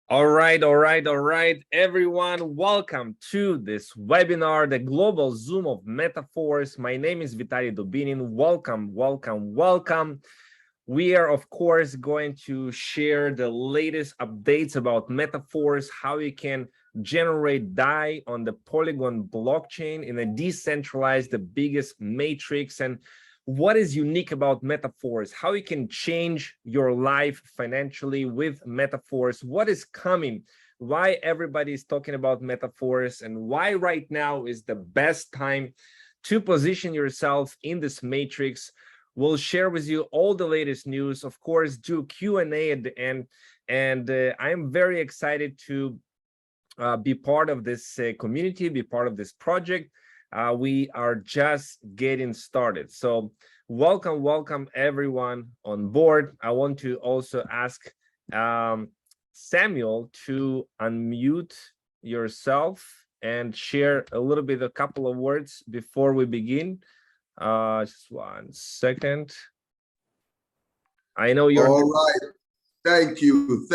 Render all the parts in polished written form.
All right, everyone. Welcome to this webinar, the Global Zoom of Metaverse. My name is Vitaly Dubinin. Welcome. We are, of course, going to share the latest updates about Metaverse, how you can generate DAI on the Polygon blockchain in a decentralized, the biggest matrix, and what is unique about Metaverse, how you can change your life financially with Metaverse, what is coming, why everybody is talking about Metaverse, and why right now is the best time to position yourself in this matrix. We'll share with you all the latest news, of course, do Q&A at the end, and I'm very excited to be part of this community, be part of this project. We are just getting started. So welcome everyone on board. I want to also ask Samuel to unmute yourself and share a couple of words before we begin. Just 1 second. I know you're all right. Thank you,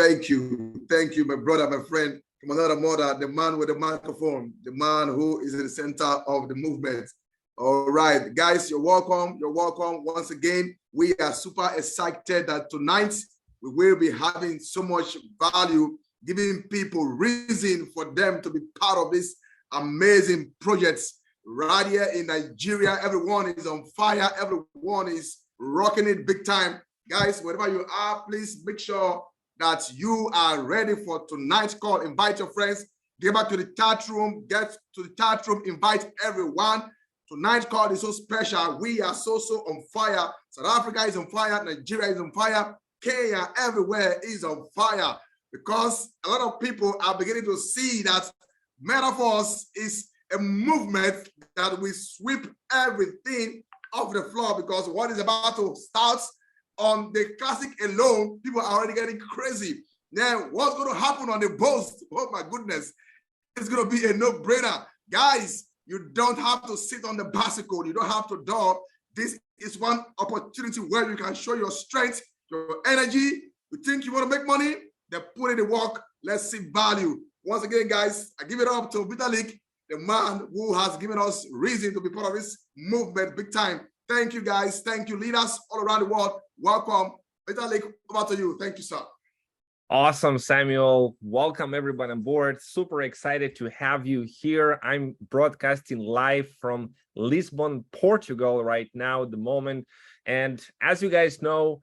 my brother, my friend. Commander Mother, the man with the microphone, the man who is in the center of the movement. All right, guys, you're welcome. Once again. We are super excited that tonight we will be having so much value, giving people reason for them to be part of this amazing projects right here in Nigeria. Everyone is on fire. Everyone is rocking it big time. Guys, wherever you are, please make sure that you are ready for tonight's call. Invite your friends, get back to the chat room, invite everyone. Tonight's call is so special. We are so on fire. South Africa is on fire, Nigeria is on fire, Kenya, everywhere is on fire, because a lot of people are beginning to see that Metaverse is a movement that will sweep everything off the floor, because what is about to start on the classic alone, people are already getting crazy. Then what's going to happen on the Boost? Oh my goodness, it's going to be a no-brainer. Guys, you don't have to sit on the bicycle. You don't have to dog. This is one opportunity where you can show your strength, your energy. You think you want to make money? Then put in the work. Let's see value. Once again, guys, I give it up to Vitalik, the man who has given us reason to be part of this movement big time. Thank you, guys. Thank you, leaders all around the world. Welcome. Vitalik, over to you. Thank you, sir. Awesome, Samuel. Welcome everyone on board. Super excited to have you here. I'm broadcasting live from Lisbon, Portugal right now at the moment. And as you guys know,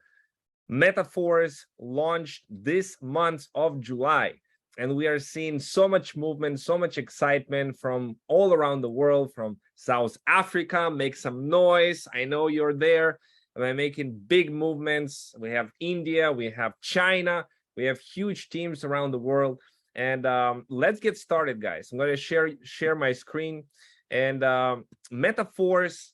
Metaverse launched this month of July. And we are seeing so much movement, so much excitement from all around the world, from South Africa. Make some noise. I know you're there. We're making big movements. We have India, we have China, we have huge teams around the world. And let's get started, guys. I'm going to share my screen. And Metaverse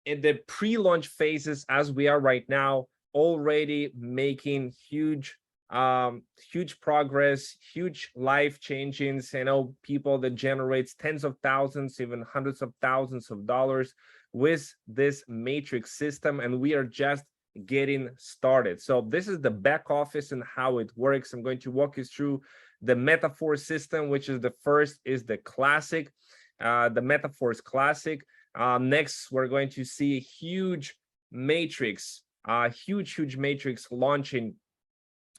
in the pre-launch phases, as we are right now, already making huge progress, huge life changings. You know, people that generates tens of thousands, even hundreds of thousands of dollars with this matrix system, and we are just getting started. So this is the back office and how it works. I'm going to walk you through the Metaverse system, which is the first is the classic, the Metaverse classic. Next, we're going to see a huge matrix, huge matrix launching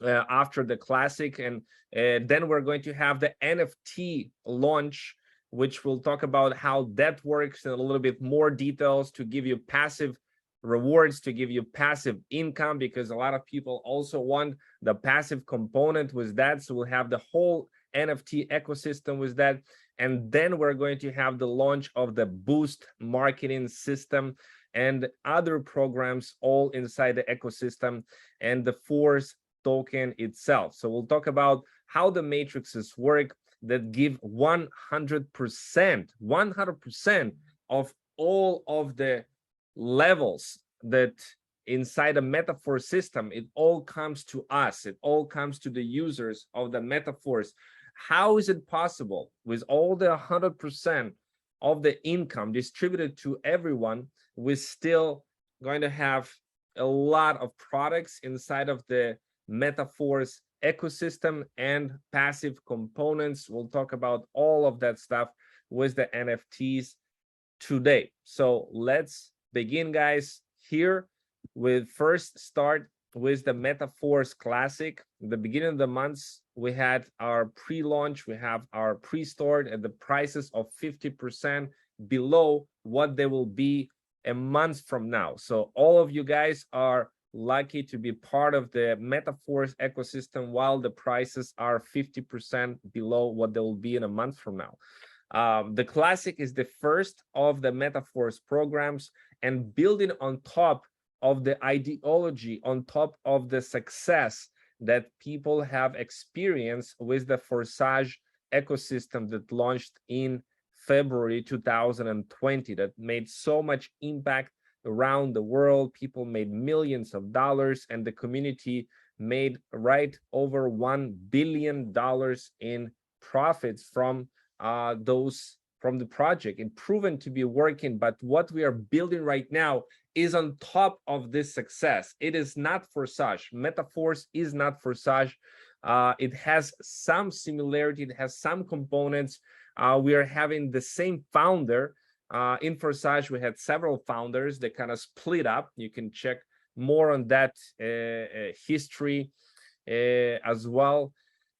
after the classic, and then we're going to have the NFT launch, which we'll talk about how that works in a little bit more details to give you passive rewards, to give you passive income, because a lot of people also want the passive component with that. So we'll have the whole NFT ecosystem with that. And then we're going to have the launch of the Boost marketing system and other programs all inside the ecosystem, and the Force token itself. So we'll talk about how the matrices work that give 100% of all of the levels that inside a Metaverse system. It all comes to us. It all comes to the users of the Metaverse. How is it possible with all the 100% of the income distributed to everyone, we're still going to have a lot of products inside of the Metaverse ecosystem and passive components. We'll talk about all of that stuff with the NFTs today. So let's begin, guys. Here with first start with the MetaForce Classic. The beginning of the months, we had our pre-launch, we have our pre-stored at the prices of 50% below what they will be a month from now. So all of you guys are lucky to be part of the MetaForce ecosystem while the prices are 50% below what they will be in a month from now. The Classic is the first of the MetaForce programs, and building on top of the ideology, on top of the success that people have experienced with the Forsage ecosystem that launched in February 2020, that made so much impact around the world. People made millions of dollars, and the community made right over $1 billion in profits from the project. It proven to be working. But what we are building right now is on top of this success. It is not Forsage. MetaForce is not Forsage. It has some similarity, it has some components. We are having the same founder. In Forsage, we had several founders that kind of split up. You can check more on that history as well,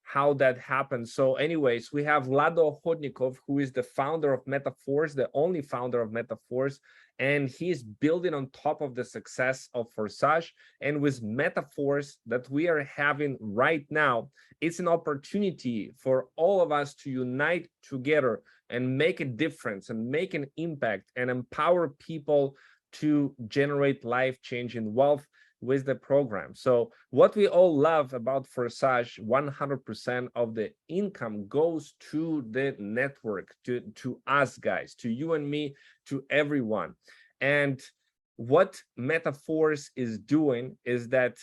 how that happened. So anyways, we have Lado Hodnikov, who is the founder of MetaForce, the only founder of MetaForce, and he's building on top of the success of Forsage. And with MetaForce that we are having right now, it's an opportunity for all of us to unite together and make a difference and make an impact and empower people to generate life-changing wealth with the program. So what we all love about Forsage, 100% of the income goes to the network, to us guys, to you and me, to everyone. And what MetaForce is doing is that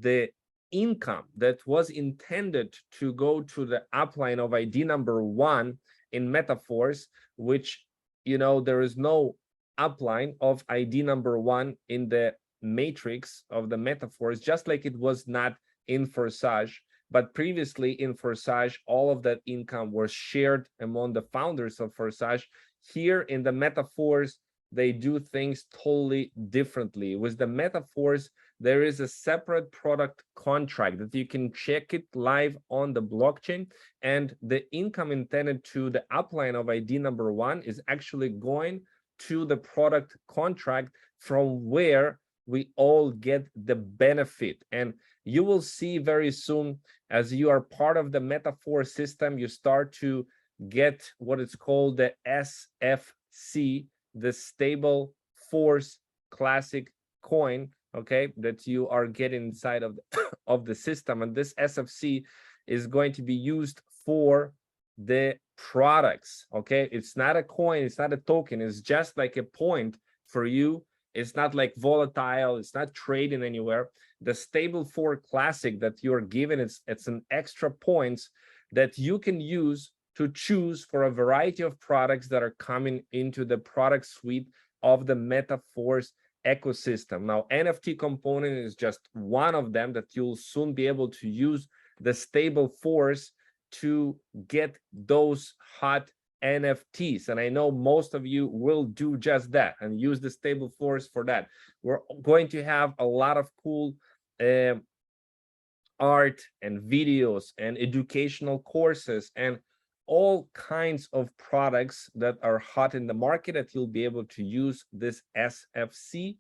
the income that was intended to go to the upline of ID number 1 in MetaForce, which, you know, there is no upline of ID number 1 in the matrix of the MetaForce, just like it was not in Forsage. But previously in Forsage, all of that income was shared among the founders of Forsage. Here in the MetaForce, they do things totally differently. With the MetaForce, there is a separate product contract that you can check it live on the blockchain, and the income intended to the upline of ID number 1 is actually going to the product contract from where we all get the benefit. And you will see very soon, as you are part of the MetaForce system, you start to get what is called the SFC, the Stable Force Classic coin, okay, that you are getting inside of the system. And this SFC is going to be used for the products, okay? It's not a coin, it's not a token, it's just like a point for you. It's not like volatile, it's not trading anywhere. The Stable Force Classic that you're given, it's an extra points that you can use to choose for a variety of products that are coming into the product suite of the MetaForce ecosystem. Now, NFT component is just one of them that you'll soon be able to use the Stable Force to get those hot NFTs. And I know most of you will do just that and use the Stable Force for that. We're going to have a lot of cool art and videos and educational courses and all kinds of products that are hot in the market that you'll be able to use this SFC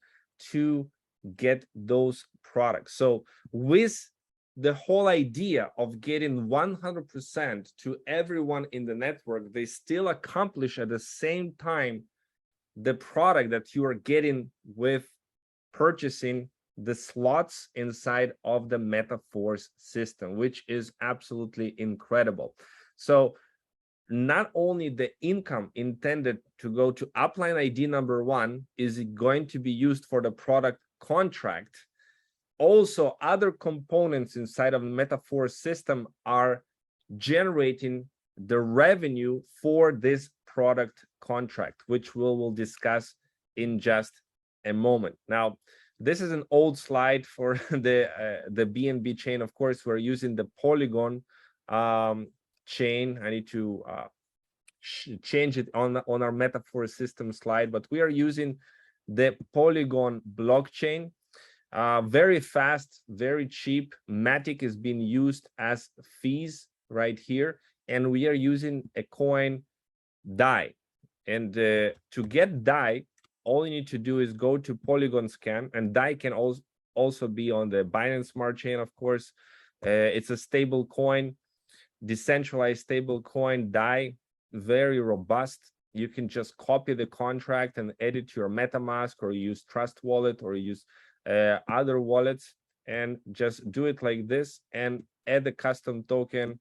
to get those products. So with the whole idea of getting 100% to everyone in the network, they still accomplish at the same time the product that you are getting with purchasing the slots inside of the MetaForce system, which is absolutely incredible. So not only the income intended to go to upline ID number 1 is going to be used for the product contract, also other components inside of the MetaForce system are generating the revenue for this product contract, which we'll discuss in just a moment. Now, This is an old slide for the BNB chain. Of course, we're using the Polygon chain. I need to change it on our metaphor system slide, but we are using the Polygon blockchain. Very fast, very cheap. Matic is being used as fees right here, and we are using a coin DAI. And to get DAI, all you need to do is go to Polygon Scan, and DAI can also be on the Binance Smart Chain, of course. It's a stable coin, decentralized stable coin, DAI, very robust. You can just copy the contract and edit to your MetaMask, or use Trust Wallet, or use other wallets, and just do it like this and add the custom token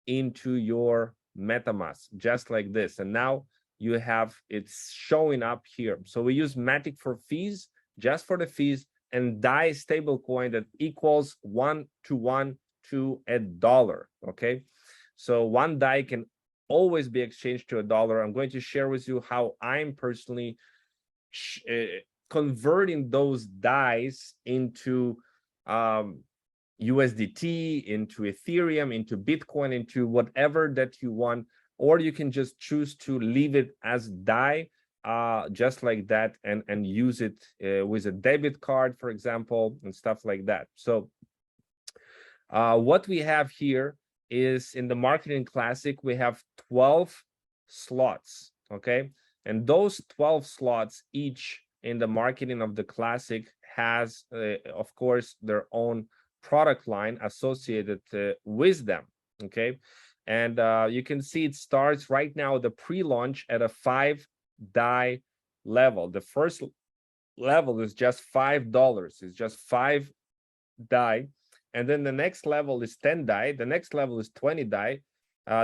into your MetaMask, just like this. And now you have it's showing up here. So we use Matic for fees, just for the fees, and DAI stablecoin that equals 1-to-1 to $1. Okay, so one DAI can always be exchanged to $1. I'm going to share with you how I'm personally converting those DAIs into USDT, into Ethereum, into Bitcoin, into whatever that you want, or you can just choose to leave it as DAI, just like that, and use it with a debit card, for example, and stuff like that. So what we have here is, in the Marketing Classic, we have 12 slots, okay? And those 12 slots, each in the Marketing of the Classic, has, of course, their own product line associated with them, okay? And you can see it starts right now, the pre-launch, at a 5 DAI level. The first level is just $5. It's just 5 DAI. And then the next level is 10 DAI. The next level is 20 DAI.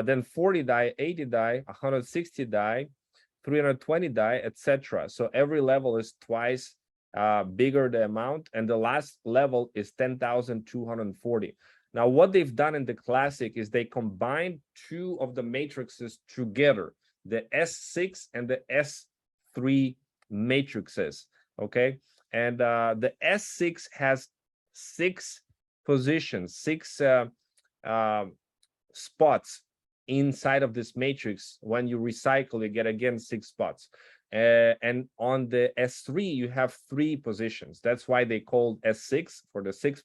Then 40 DAI, 80 DAI, 160 DAI, 320 DAI, etc. So every level is twice bigger the amount, and the last level is 10,240. Now, what they've done in the Classic is they combined two of the matrices together, the S6 and the S3 matrices, okay? And the S6 has 6 positions, 6 spots inside of this matrix. When you recycle, you get again 6 spots. And on the S3, you have 3 positions. That's why they called S6 for the 6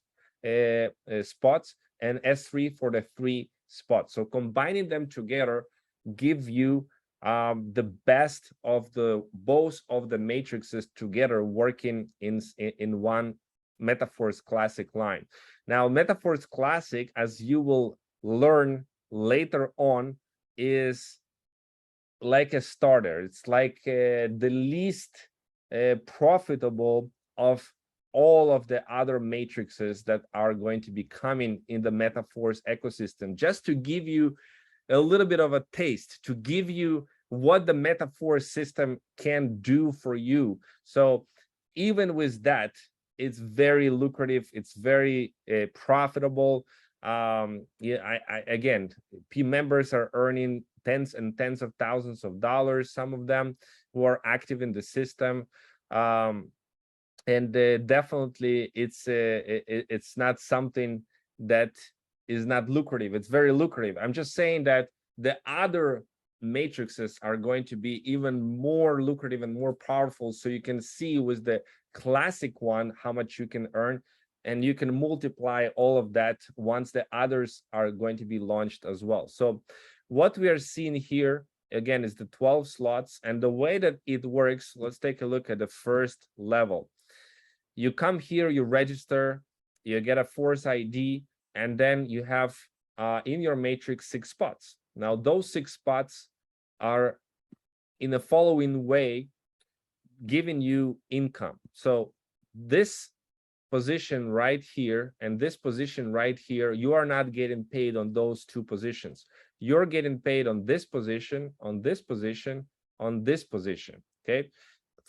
spots, and S3 for the 3 spots. So combining them together give you the best of both of the matrices together, working in one Metaphors Classic line. Now, Metaphors Classic, as you will learn later on, is like a starter. It's like the least profitable of all of the other matrices that are going to be coming in the Metaphors ecosystem, just to give you a little bit of a taste, to give you what the Metaphors system can do for you. So even with that, it's very lucrative, it's very profitable. Again, P members are earning tens and tens of thousands of dollars, some of them who are active in the system. And definitely it's not something that is not lucrative. It's very lucrative. I'm just saying that the other matrices are going to be even more lucrative and more powerful. So you can see with the Classic one how much you can earn, and you can multiply all of that once the others are going to be launched as well. So what we are seeing here again is the 12 slots, and the way that it works, let's take a look at the first level. You come here, you register, you get a Force ID, and then you have in your matrix 6 spots. Now those 6 spots are in the following way giving you income. So this position right here and this position right here, you are not getting paid on those 2 positions. You're getting paid on this position, on this position, on this position, okay?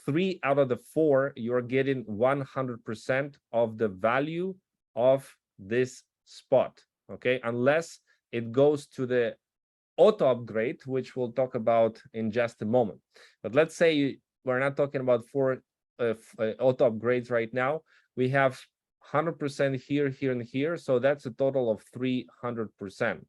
3 out of the 4, you're getting 100% of the value of this spot, okay? Unless it goes to the auto upgrade, which we'll talk about in just a moment. But let's say we're not talking about 4 auto upgrades right now. We have 100% here, here, and here. So that's a total of 300%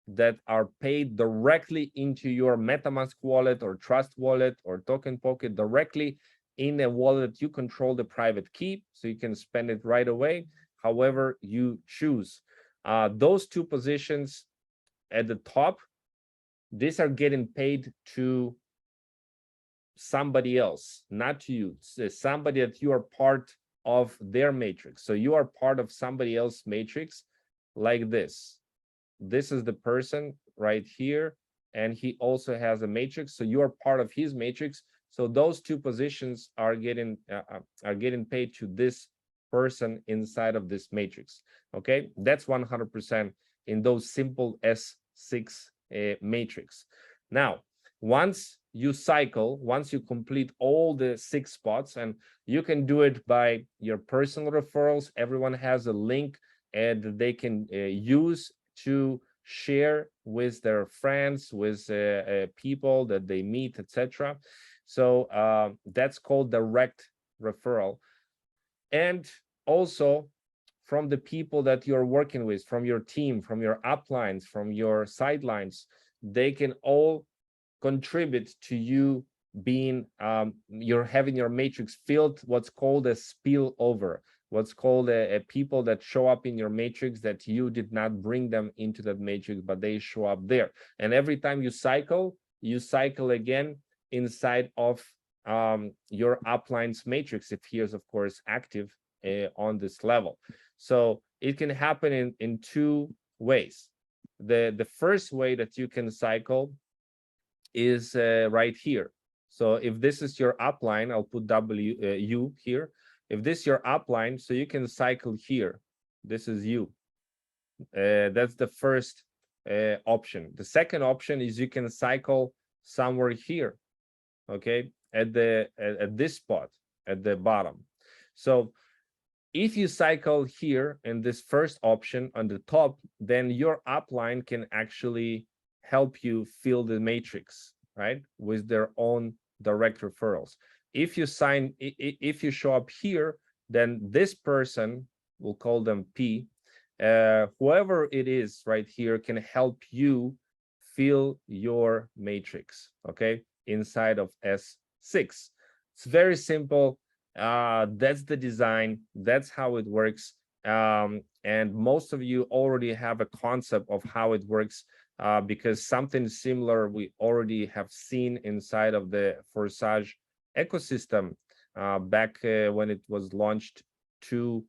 that are paid directly into your MetaMask wallet or Trust wallet or Token Pocket, directly in a wallet. You control the private key, so you can spend it right away, however you choose. Those two positions at the top, these are getting paid to somebody else, not to you. It's somebody that you are part of their matrix. So you are part of somebody else's matrix, like this. This is the person right here, and he also has a matrix. So you are part of his matrix. So those two positions are getting paid to this person inside of this matrix. Okay, that's 100% in those simple S6 matrix. Now, once you cycle, once you complete all the 6 spots, and you can do it by your personal referrals. Everyone has a link and they can use to share with their friends, with people that they meet, etc. So that's called direct referral. And also from the people that you're working with, from your team, from your uplines, from your sidelines, they can all contribute to you being you're having your matrix filled, what's called a spillover, what's called a people that show up in your matrix that you did not bring them into that matrix, but they show up there. And every time you cycle again inside of your upline's matrix, if he is of course active on this level. So it can happen in two ways. The first way that you can cycle is right here. So if this is your upline, I'll put U here. If this is your upline, so you can cycle here. This is you. That's the first option. The second option is you can cycle somewhere here, okay, at this spot at the bottom. So if you cycle here in this first option on the top, then your upline can actually help you fill the matrix, right, with their own direct referrals. If you show up here, then this person, we'll call them P, whoever it is right here, can help you fill your matrix, okay, inside of S6. It's very simple. That's the design, that's how it works. And most of you already have a concept of how it works, because something similar we already have seen inside of the Forsage ecosystem back when it was launched 2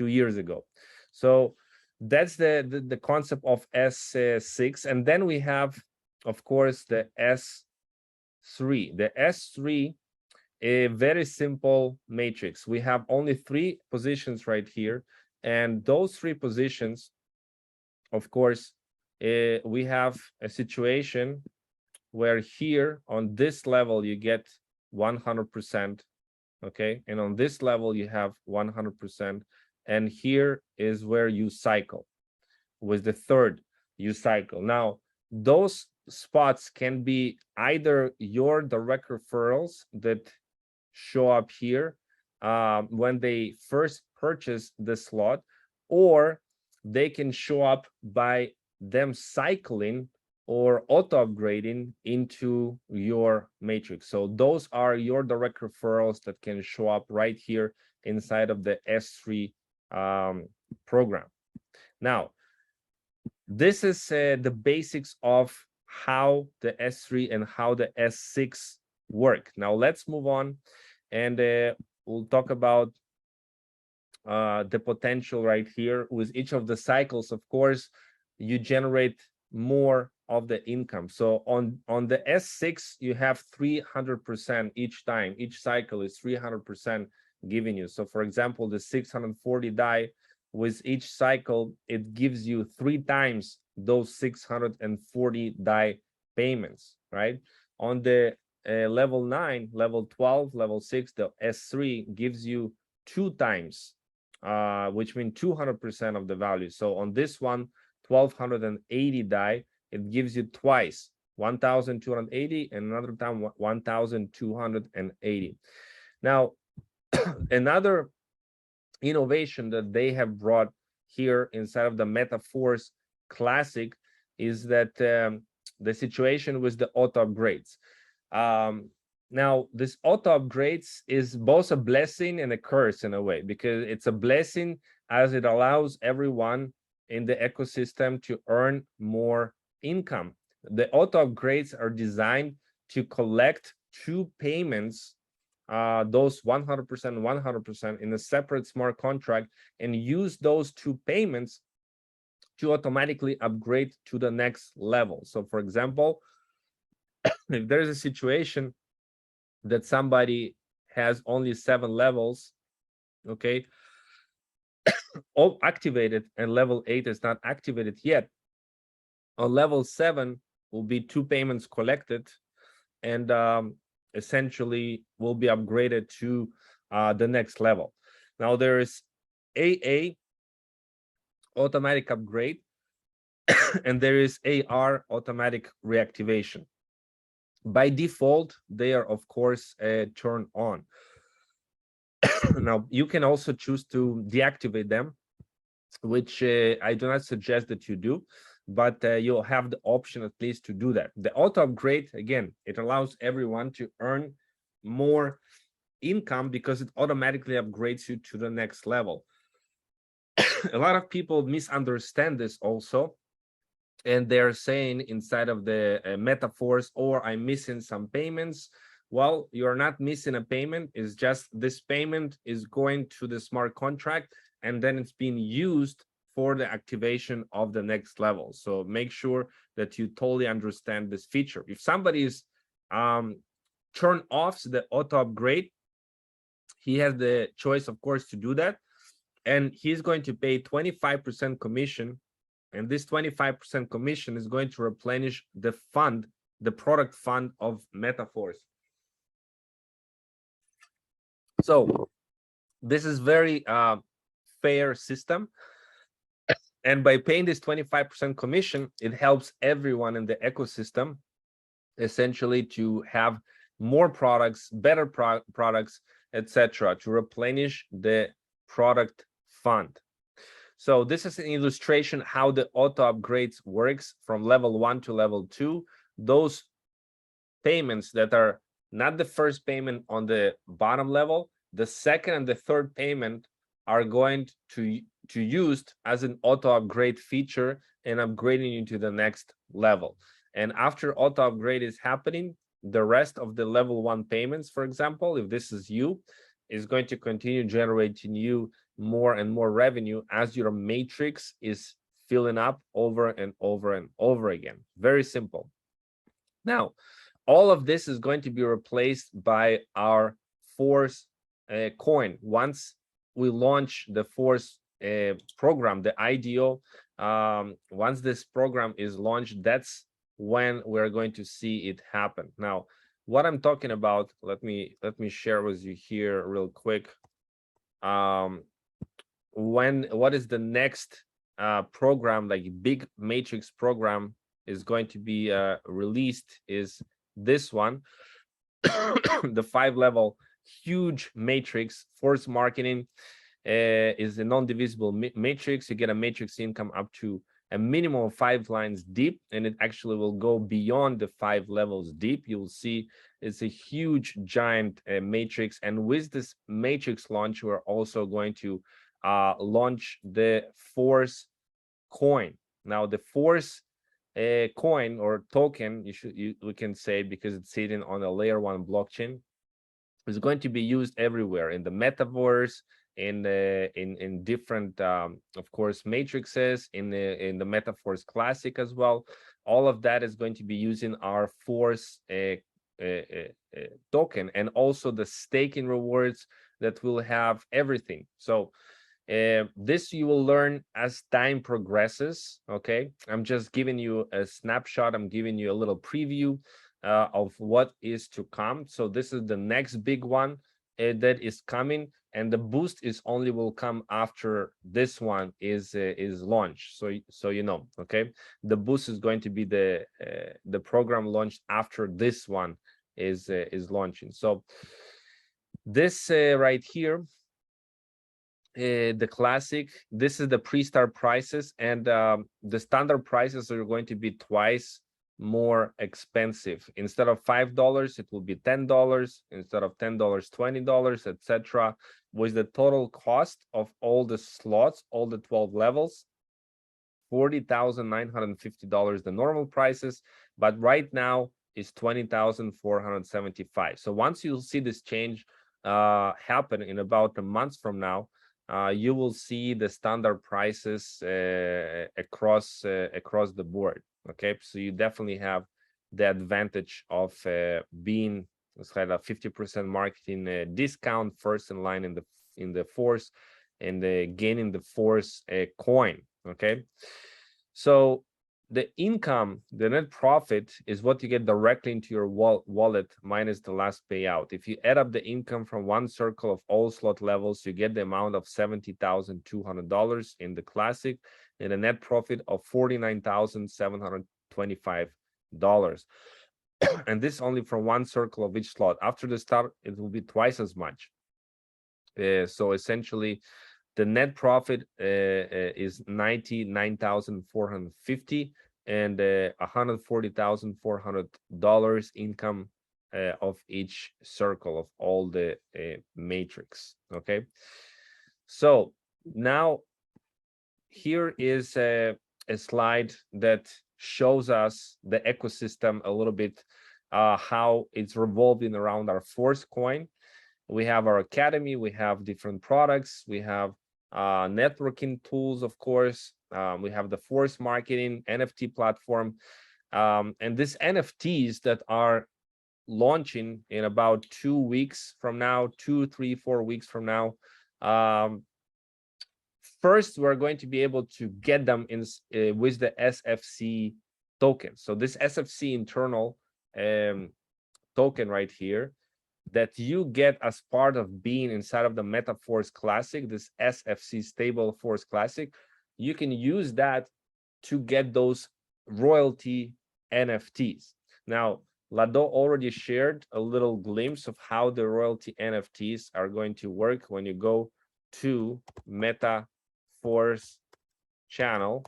years ago. So that's the concept of S6. And then we have, of course, the S3. The S3, a very simple matrix. We have only 3 positions right here, and those 3 positions, of course, we have a situation where here on this level you get 100%, okay, and on this level you have 100%, and here is where you cycle. With the third, you cycle. Now, those spots can be either your direct referrals that show up here when they first purchase the slot, or they can show up by them cycling or auto upgrading into your matrix. So those are your direct referrals that can show up right here inside of the S3 program. Now, this is the basics of how the S3 and how the S6 work. Now let's move on, and we'll talk about the potential right here. With each of the cycles, of course, you generate more of the income. So on the S6, you have 300% each time. Each cycle is 300% giving you. So for example, the 640 DAI, with each cycle, it gives you 3 times those 640 DAI payments, right? On the level 9, level 12, level 6, the S3 gives you 2 times, which means 200% of the value. So on this one, 1280 DAI, it gives you twice 1,280, and another time 1,280. Now, another innovation that they have brought here inside of the MetaForce Classic is that the situation with the auto upgrades. Now, this auto upgrades is both a blessing and a curse in a way, because it's a blessing as it allows everyone in the ecosystem to earn more income. The auto upgrades are designed to collect two payments, those 100% in a separate smart contract, and use those two payments to automatically upgrade to the next level. So for example, if there's a situation that somebody has only 7 levels, okay, all activated, and level 8 is not activated yet, on level 7 will be 2 payments collected, and essentially will be upgraded to the next level. Now there is AA, automatic upgrade, and there is AR, automatic reactivation. By default, they are of course turned on. Now you can also choose to deactivate them, which I do not suggest that you do, but you'll have the option at least to do that. The auto upgrade, again, it allows everyone to earn more income because it automatically upgrades you to the next level. A lot of people misunderstand this also, and they're saying inside of the MetaForce, or I'm missing some payments. Well, you're not missing a payment. It's just this payment is going to the smart contract, and then it's being used for the activation of the next level. So make sure that you totally understand this feature. If somebody is turn off the auto upgrade, he has the choice, of course, to do that, and he's going to pay 25% commission, and this 25% commission is going to replenish the fund, the product fund of MetaForce. So this is very fair system, and by paying this 25% commission, it helps everyone in the ecosystem essentially to have more products, better products, etc., to replenish the product fund. So this is an illustration how the auto upgrades works from level 1 to level 2. Those payments that are not the first payment on the bottom level, the second and the third payment are going to used as an auto upgrade feature and upgrading you to the next level. And after auto upgrade is happening, the rest of the level 1 payments, for example, if this is you, is going to continue generating you more and more revenue as your matrix is filling up over and over and over again. Very simple. Now, all of this is going to be replaced by our Force coin. Once we launch the Force program, the IDO, once this program is launched, that's when we're going to see it happen. Now, what I'm talking about, let me share with you here real quick. What is the next program, like big matrix program, is going to be released is this one. The 5-level huge matrix. Force marketing is a non-divisible matrix. You get a matrix income up to a minimum of 5 lines deep, and it actually will go beyond the 5 levels deep. You will see it's a huge giant matrix, and with this matrix launch, we're also going to launch the Force coin. Now the Force coin or token, we can say, because it's sitting on a layer 1 blockchain, is going to be used everywhere in the metaverse, in different of course matrices, in the MetaForce Classic as well. All of that is going to be using our Force token, and also the staking rewards that will have everything. So this you will learn as time progresses. Okay, I'm just giving you a snapshot. I'm giving you a little preview of what is to come. So this is the next big one that is coming, and the boost is only will come after this one is launched. So you know, okay, the boost is going to be the program launched after this one is launching. So this right here, the classic, this is the pre-start prices, and the standard prices are going to be twice more expensive. Instead of $5, it will be $10. Instead of $10, $20, etc. With the total cost of all the slots, all the 12 levels, $40,950, the normal prices, but right now is $20,475. So once you'll see this change happen in about a month from now, you will see the standard prices across the board. Okay, so you definitely have the advantage of being, let's say, a 50% marketing discount, first in line in the force, and gaining the force coin. Okay, so the income, the net profit, is what you get directly into your wallet minus the last payout. If you add up the income from one circle of all slot levels, you get the amount of $70,200 in the classic, and a net profit of $49,725. And this only from one circle of each slot. After the start, it will be twice as much. So essentially, the net profit is $99,450 and $140,400 income of each circle of all the matrix. Okay, so now here is a slide that shows us the ecosystem a little bit, how it's revolving around our Force coin. We have our academy, we have different products, we have networking tools, of course, we have the Force marketing NFT platform, and these NFTs that are launching in about 2 weeks from now, 2, 3, 4 weeks from now. First, we're going to be able to get them in with the SFC token. So this SFC internal token right here, that you get as part of being inside of the MetaForce Classic, this SFC Stable Force Classic, you can use that to get those royalty NFTs. Now, Lado already shared a little glimpse of how the royalty NFTs are going to work when you go to MetaForce channel.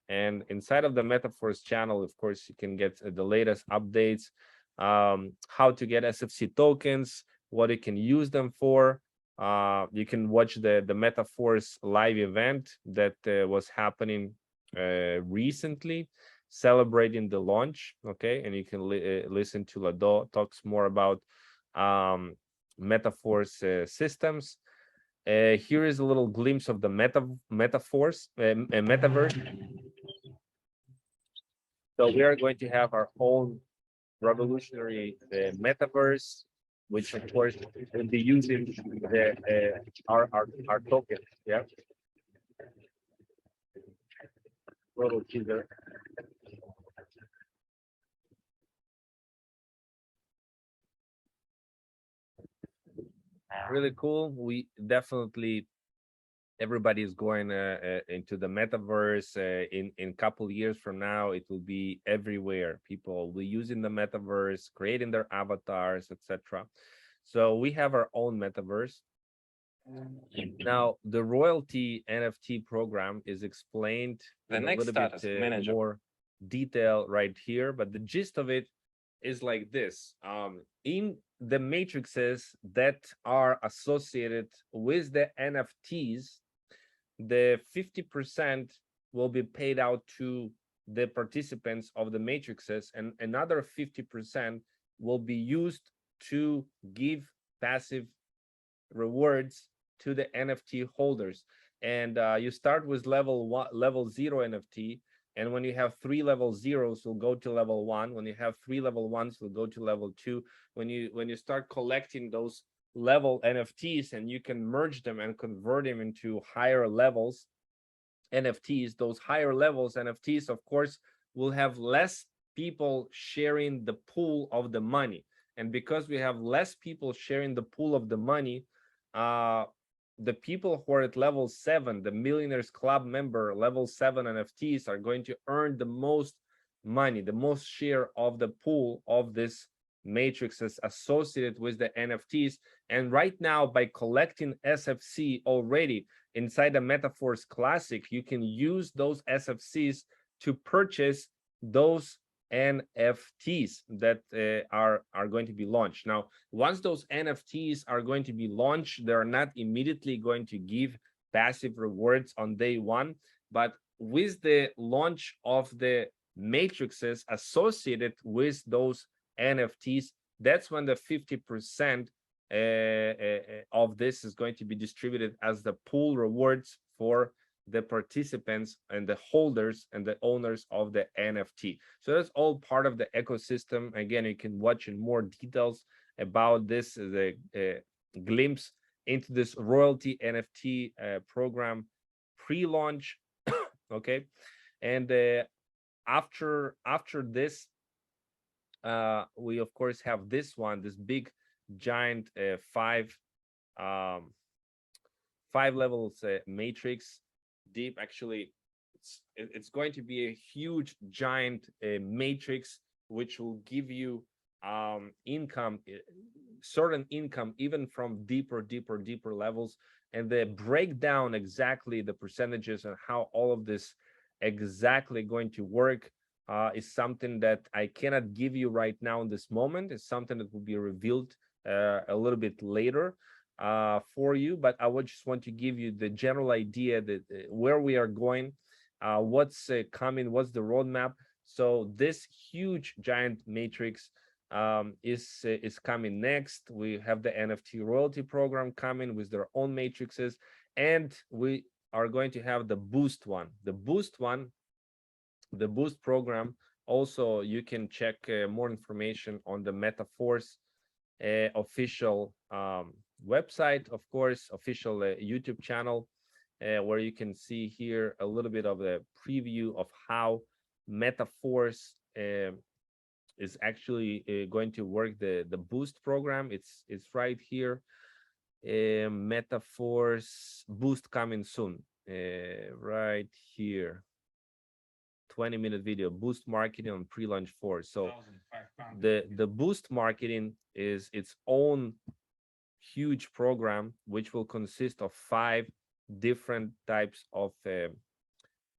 And inside of the MetaForce channel, of course, you can get the latest updates, how to get SFC tokens, what you can use them for. You can watch the MetaForce live event that was happening recently, celebrating the launch. Okay, and you can listen to Lado talks more about MetaForce systems. Here is a little glimpse of the MetaForce metaverse. So we are going to have our own revolutionary metaverse, which of course will be using our token. Yeah. Little teaser. Really cool. We definitely, everybody is going into the metaverse. In a couple years from now, it will be everywhere. People will be using the metaverse, creating their avatars, etc. So we have our own metaverse. Now, the royalty NFT program is explained in a little bit more detail right here, but the gist of it is like this. In the matrices that are associated with the NFTs, the 50% will be paid out to the participants of the matrices, and another 50% will be used to give passive rewards to the NFT holders. And you start with level 0 NFT, and when you have 3 level 0s, you'll go to level 1. When you have 3 level 1s, you'll go to level 2. When you start collecting those level NFTs, and you can merge them and convert them into higher levels NFTs, those higher levels NFTs, of course, will have less people sharing the pool of the money. And because we have less people sharing the pool of the money, the people who are at level 7, the Millionaires Club member level 7 NFTs are going to earn the most money, the most share of the pool of this matrices associated with the NFTs. And right now, by collecting SFC already inside the MetaForce Classic, you can use those SFCs to purchase those NFTs that are going to be launched. Now, once those NFTs are going to be launched, they're not immediately going to give passive rewards on day one, but with the launch of the matrices associated with those NFTs, that's when the 50% of this is going to be distributed as the pool rewards for the participants and the holders and the owners of the NFT. So that's all part of the ecosystem. Again, you can watch in more details about this, the glimpse into this royalty NFT program pre-launch. Okay, and after this, we of course have this one, this big giant five levels matrix deep. Actually, it's going to be a huge giant matrix which will give you income, certain income, even from deeper levels. And the breakdown exactly the percentages and how all of this exactly going to work is something that I cannot give you right now in this moment. It's something that will be revealed a little bit later for you, but I would just want to give you the general idea that where we are going, what's coming, what's the roadmap. So this huge giant matrix is coming next. We have the NFT royalty program coming with their own matrices, and we are going to have the boost one. The boost program. Also, you can check more information on the MetaForce official website, of course, official YouTube channel, where you can see here a little bit of a preview of how MetaForce is actually going to work. The boost program, it's right here. MetaForce boost coming soon, right here. 20-minute video, boost marketing on pre-launch 4. So the boost marketing is its own huge program, which will consist of 5 different types of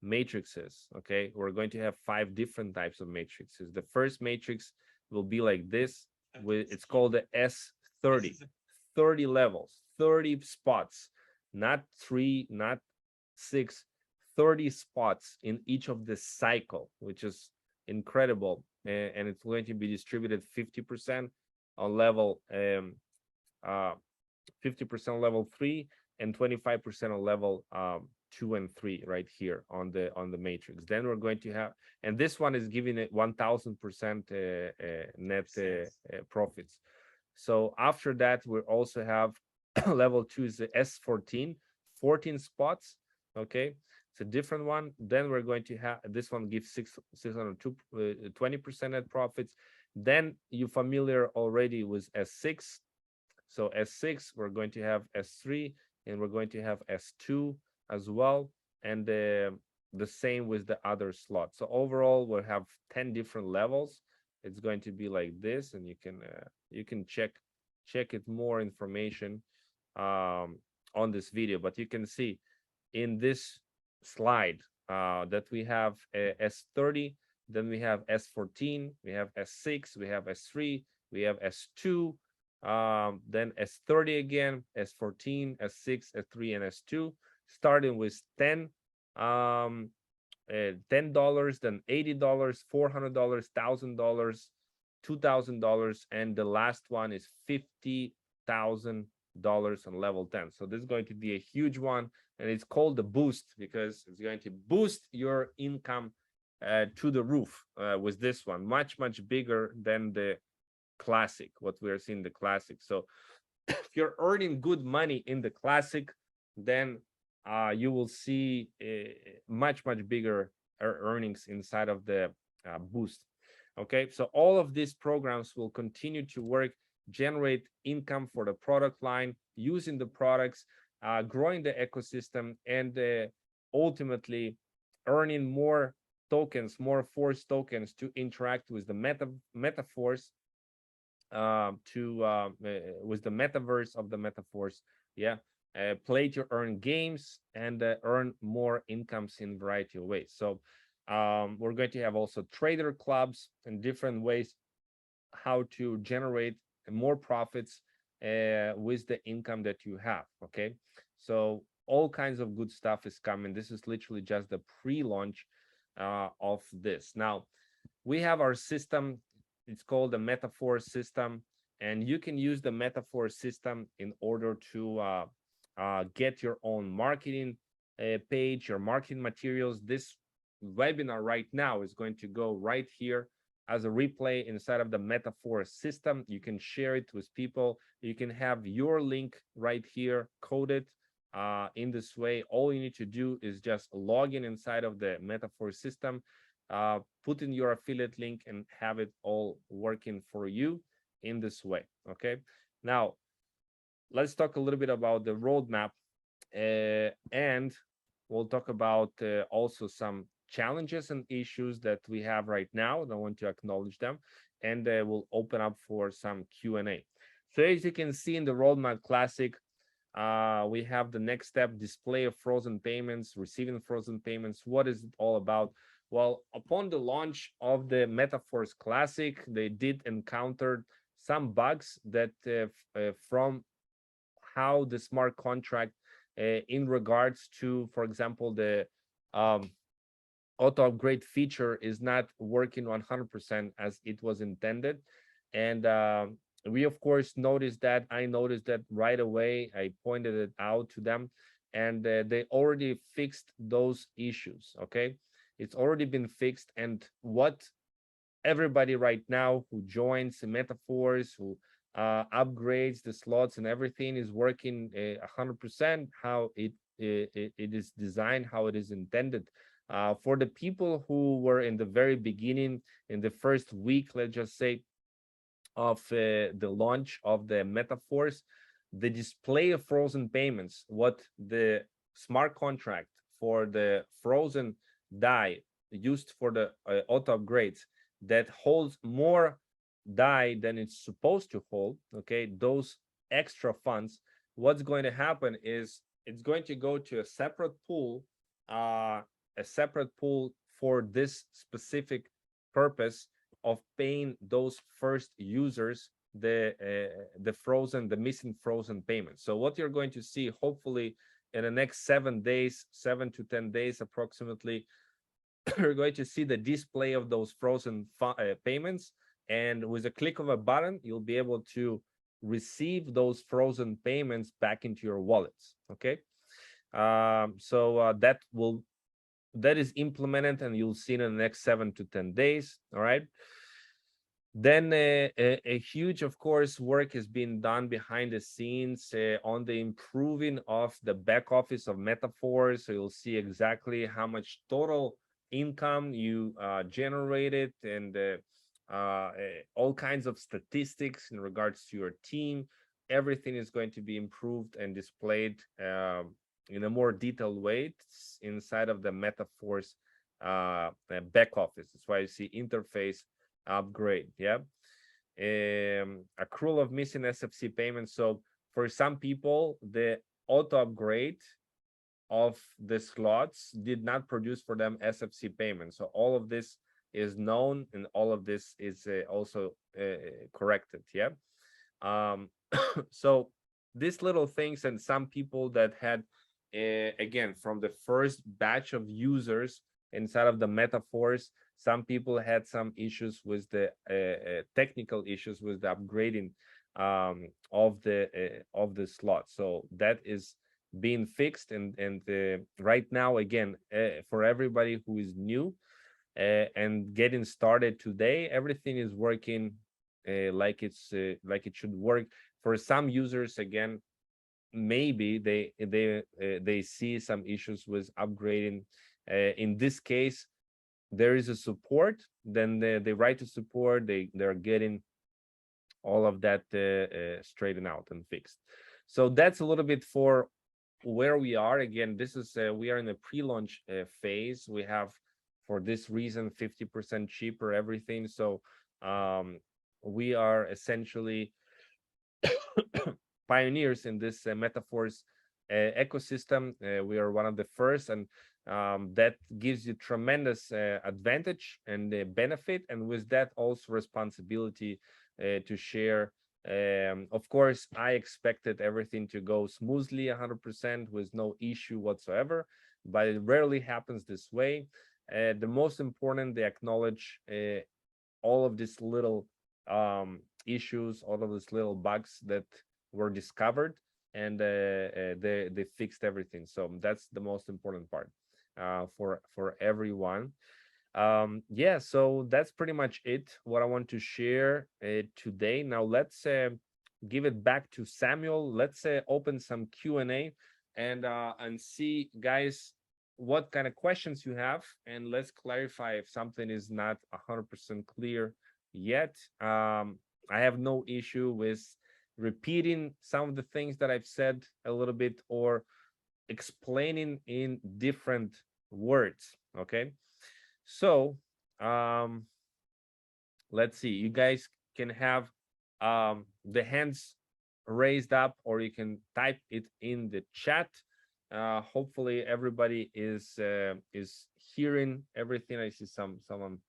matrices. Okay, we're going to have 5 different types of matrices. The first matrix will be like this, it's called the S30. 30 levels, 30 spots, not 3, not 6, 30 spots in each of the cycle, which is incredible. And it's going to be distributed 50% on level 50% level 3 and 25% on level 2 and 3 right here on the matrix. Then we're going to have, and this one is giving it 1000% net profits. So after that, we also have level 2 is the S14, 14 spots. Okay, it's a different one. Then we're going to have, this one gives 602 20% net profits. Then you're familiar already with S6. So S6, we're going to have S3, and we're going to have S2 as well, and the same with the other slots. So overall, we'll have 10 different levels. It's going to be like this, and you can check it more information on this video. But you can see in this slide that we have S30, then we have S14, we have S6, we have S3, we have S2, then S30 again, S14, S6, S3, and S2, starting with $10, $10, then $80, $400, $1,000, $2,000, and the last one is $50,000 on level 10. So this is going to be a huge one, and it's called the boost because it's going to boost your income to the roof with this one, much bigger than the classic, what we are seeing the classic. So if you're earning good money in the classic, then you will see much bigger earnings inside of the boost. Okay, so all of these programs will continue to work, generate income for the product line, using the products, growing the ecosystem, and ultimately earning more tokens, more force tokens to interact with the metaverse, with the metaverse of the metaverse. Yeah, play to earn games and earn more incomes in a variety of ways. So we're going to have also trader clubs and different ways how to generate more profits with the income that you have. Okay, so all kinds of good stuff is coming. This is literally just the pre-launch of this. Now we have our system. It's called the metaverse system, and you can use the metaverse system in order to get your own marketing page, your marketing materials. This webinar right now is going to go right here as a replay inside of the metaverse system. You can share it with people. You can have your link right here coded in this way. All you need to do is just log in inside of the metaverse system, put in your affiliate link, and have it all working for you in this way. Okay, now let's talk a little bit about the roadmap, and we'll talk about also some challenges and issues that we have right now, and I want to acknowledge them, and we'll open up for some Q&A. So as you can see in the roadmap classic, we have the next step: display of frozen payments, receiving frozen payments. What is it all about? Well, upon the launch of the metaverse classic, they did encounter some bugs that from how the smart contract in regards to, for example, the auto upgrade feature is not working 100% as it was intended. And we of course noticed that. I noticed that right away. I pointed it out to them, and they already fixed those issues. Okay, it's already been fixed. And what everybody right now who joins the metaverse, who upgrades the slots and everything, is working 100% how it is designed, how it is intended. For the people who were in the very beginning, in the first week, let's just say, of the launch of the metaverse, the display of frozen payments, what the smart contract for the frozen DAI used for the auto upgrades, that holds more DAI than it's supposed to hold, okay, those extra funds, what's going to happen is it's going to go to a separate pool for this specific purpose of paying those first users the missing frozen payments. So what you're going to see, hopefully in the next 7 days, 7 to 10 days approximately, you're going to see the display of those frozen payments, and with a click of a button, you'll be able to receive those frozen payments back into your wallets. Okay, so that is implemented, and you'll see in the next 7 to 10 days. All right. Then a huge, of course, work has been done behind the scenes on the improving of the back office of metaverse. So you'll see exactly how much total income you generated, and all kinds of statistics in regards to your team. Everything is going to be improved and displayed in a more detailed way inside of the metaverse back office. That's why you see interface upgrade. Yeah, accrual of missing SFC payments. So for some people, the auto upgrade of the slots did not produce for them SFC payments. So all of this is known, and all of this is also corrected. Yeah. So these little things, and some people that had again, from the first batch of users inside of the metaverse, some people had some issues with the technical issues with the upgrading of the slot. So that is being fixed, and right now, again, for everybody who is new and getting started today, everything is working like it should work. For some users, again, maybe they see some issues with upgrading. In this case, there is a support. Then they write to support. They're getting all of that straightened out and fixed. So that's a little bit for where we are. Again, this is we are in a pre-launch phase. We have, for this reason, 50% cheaper everything. So we are essentially pioneers in this metaverse ecosystem. We are one of the first, and that gives you tremendous advantage and benefit, and with that also responsibility to share. Of course, I expected everything to go smoothly 100% with no issue whatsoever, but it rarely happens this way. The most important, they acknowledge all of these little issues, all of these little bugs that were discovered, and they fixed everything. So that's the most important part for everyone. Yeah, so that's pretty much it, what I want to share today. Now let's give it back to Samuel. Let's open some Q&A and see, guys, what kind of questions you have, and let's clarify if something is not 100% clear yet. I have no issue with repeating some of the things that I've said a little bit, or explaining in different words. Okay, so let's see, you guys can have the hands raised up, or you can type it in the chat. Hopefully everybody is hearing everything. I see someone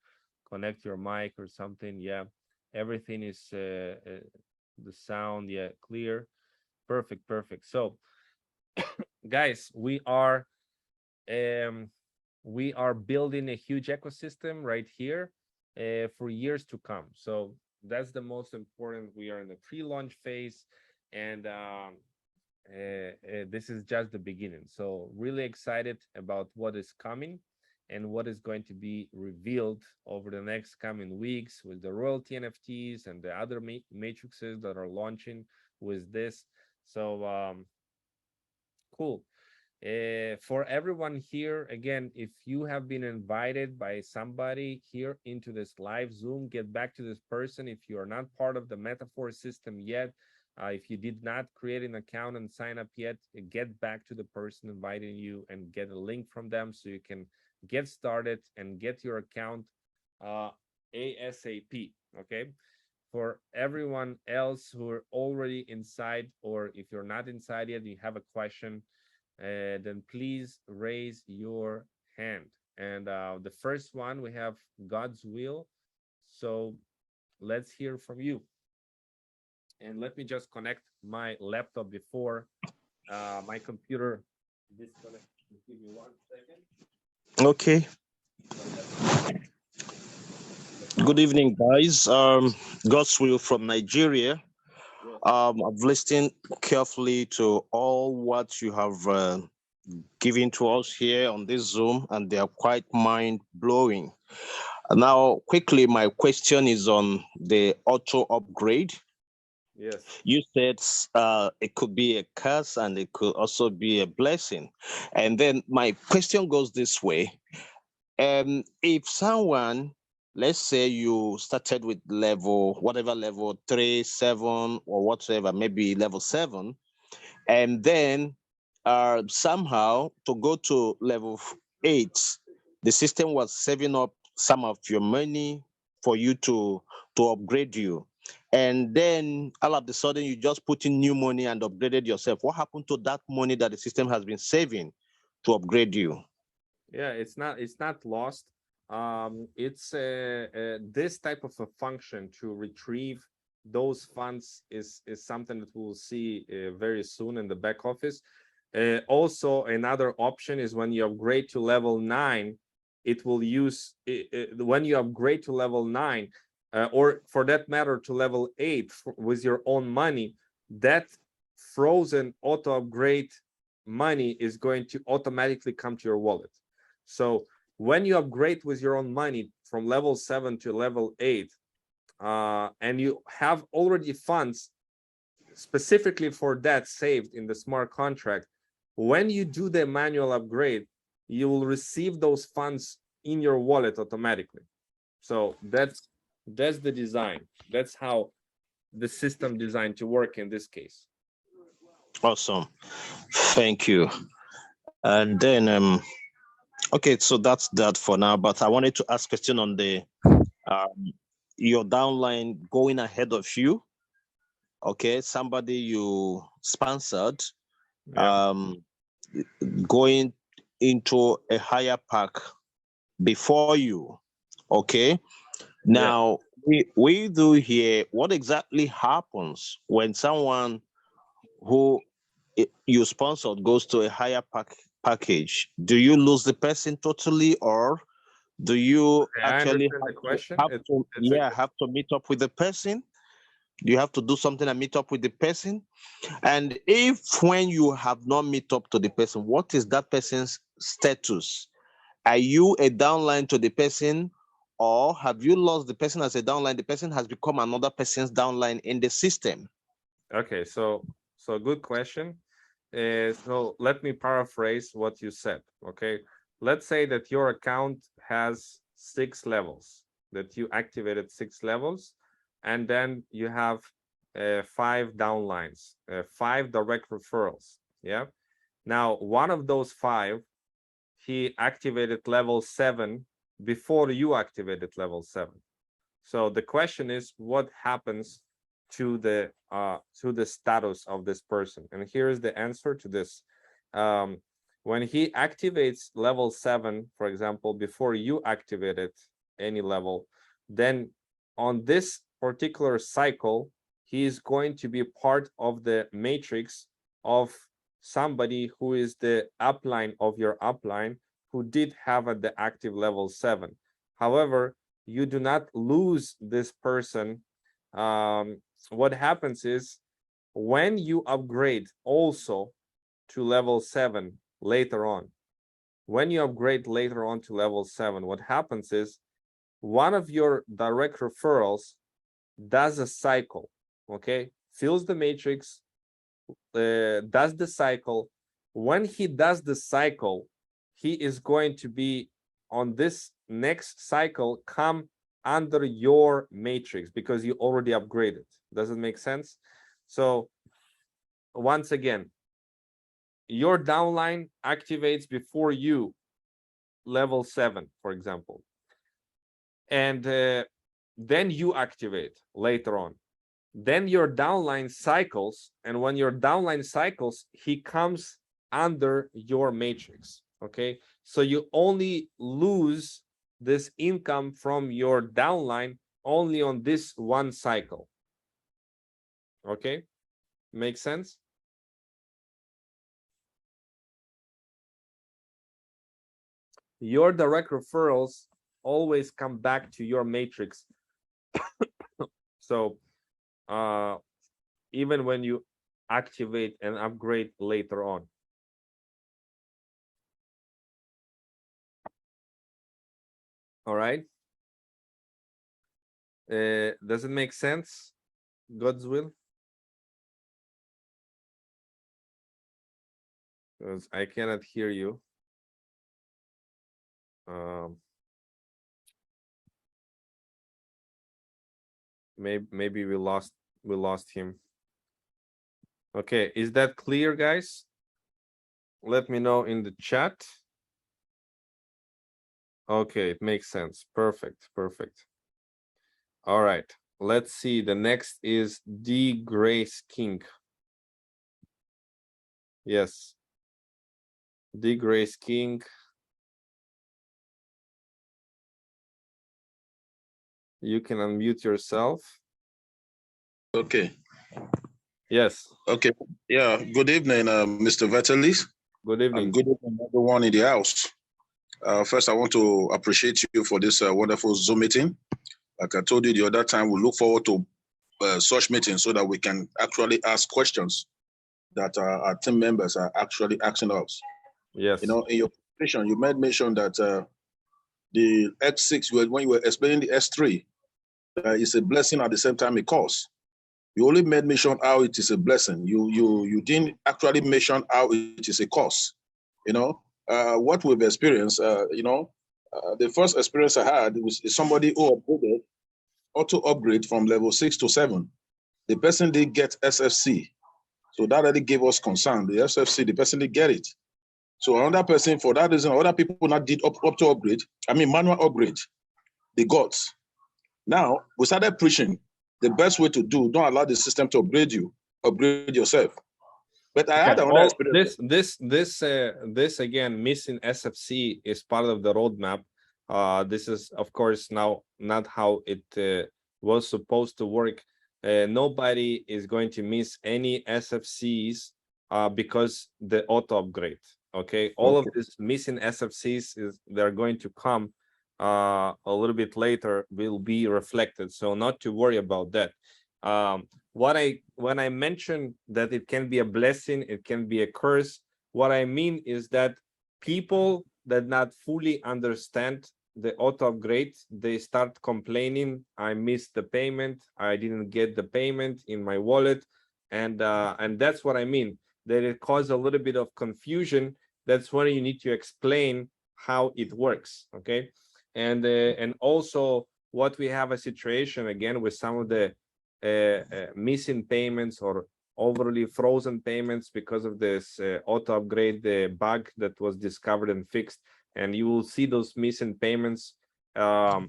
connect your mic or something. Yeah, everything is the sound, yeah, clear. Perfect. So guys, we are building a huge ecosystem right here for years to come. So that's the most important. We are in the pre-launch phase, and this is just the beginning. So really excited about what is coming and what is going to be revealed over the next coming weeks with the royalty NFTs and the other matrices that are launching with this. So cool. For everyone here, again, if you have been invited by somebody here into this live Zoom, get back to this person. If you are not part of the metaverse system yet, if you did not create an account and sign up yet, get back to the person inviting you and get a link from them so you can get started and get your account ASAP. Okay. For everyone else who are already inside, or if you're not inside yet, you have a question, then please raise your hand. And the first one, we have God's will. So let's hear from you. And let me just connect my laptop before my computer disconnects. Give me 1 second. Okay. Good evening, guys. God's will from Nigeria. I've listened carefully to all what you have given to us here on this Zoom, and they are quite mind-blowing. Now, quickly, my question is on the auto upgrade. Yes. You said it could be a curse and it could also be a blessing. And then my question goes this way. If someone, let's say you started with whatever level 3, 7, or whatever, maybe level 7, and then somehow to go to level 8, the system was saving up some of your money for you to upgrade you. And then all of a sudden you just put in new money and upgraded yourself. What happened to that money that the system has been saving to upgrade you? Yeah, it's not lost. It's this type of a function to retrieve those funds is something that we'll see very soon in the back office. Also, another option is when you upgrade to level 9, it will use when you upgrade to level 9, or for that matter to level 8 with your own money, that frozen auto upgrade money is going to automatically come to your wallet. So when you upgrade with your own money from level 7 to level 8, and you have already funds specifically for that saved in the smart contract, when you do the manual upgrade, you will receive those funds in your wallet automatically. So that's the design. That's how the system designed to work in this case. Awesome. Thank you. And then, okay, so that's that for now. But I wanted to ask a question on the your downline going ahead of you. Okay, somebody you sponsored, going into a higher pack before you. Okay. Now we do here. What exactly happens when someone who you sponsored goes to a higher package? Do you lose the person totally, or do you actually have to meet up with the person? Do you have to do something and meet up with the person? And if when you have not met up to the person, what is that person's status? Are you a downline to the person, or have you lost the person as a downline? The person has become another person's downline in the system. Okay, so good question. So let me paraphrase what you said. Okay, let's say that your account has 6 levels, that you activated 6 levels, and then you have 5 downlines, 5 direct referrals. Yeah. Now, one of those 5, he activated level 7 before you activated level 7. So the question is, what happens to the status of this person? And here's the answer to this. When he activates level 7, for example, before you activated any level, then on this particular cycle, he is going to be part of the matrix of somebody who is the upline of your upline, who did have at the active level 7. However, you do not lose this person. What happens is, when you upgrade also to level 7 later on, when you upgrade later on to level 7, what happens is, one of your direct referrals does a cycle, okay, fills the matrix, does the cycle. When he does the cycle, he is going to be on this next cycle, come under your matrix, because you already upgraded. Does it make sense? So once again, your downline activates before you level 7, for example, and then you activate later on. Then your downline cycles, and when your downline cycles, he comes under your matrix. Okay, so you only lose this income from your downline only on this one cycle. Okay, makes sense? Your direct referrals always come back to your matrix. So even when you activate and upgrade later on. All right. Does it make sense? God's will? Because I cannot hear you. Maybe we lost him. Okay, is that clear, guys? Let me know in the chat. Okay, it makes sense. Perfect. All right, let's see. The next is D Grace King. Yes, D Grace King. You can unmute yourself. Okay. Yes. Okay. Yeah. Good evening, Mr. Vitalis. Good evening. And good evening, everyone in the house. First, I want to appreciate you for this wonderful Zoom meeting. Like I told you the other time, we look forward to such meetings so that we can actually ask questions that our team members are actually asking us. Yes. You know, in your presentation, you made mention that the X6, when you were explaining the S3, is a blessing at the same time a curse. You only made mention how it is a blessing. You didn't actually mention how it is a curse. You know, what we've experienced, the first experience I had was somebody who upgraded, auto upgrade from level 6 to 7. The person did get SFC. So that already gave us concern. The SFC, the person didn't get it. So another person, for that reason, other people not did up to upgrade. I mean, manual upgrade. They got. Now, we started preaching the best way to do, don't allow the system to upgrade you, upgrade yourself. But I had another experience. This again, missing SFC is part of the roadmap. This is, of course, now not how it was supposed to work. Nobody is going to miss any SFCs because the auto upgrade. Okay, all of this missing SFCs they're going to come a little bit later, will be reflected. So not to worry about that. When I mentioned that it can be a blessing, it can be a curse, what I mean is that people that not fully understand the auto upgrade, they start complaining, I missed the payment, I didn't get the payment in my wallet, and that's what I mean, that it caused a little bit of confusion. That's when you need to explain how it works. Okay, and also what we have a situation again with some of the missing payments or overly frozen payments because of this auto upgrade, the bug that was discovered and fixed, and you will see those missing payments. Who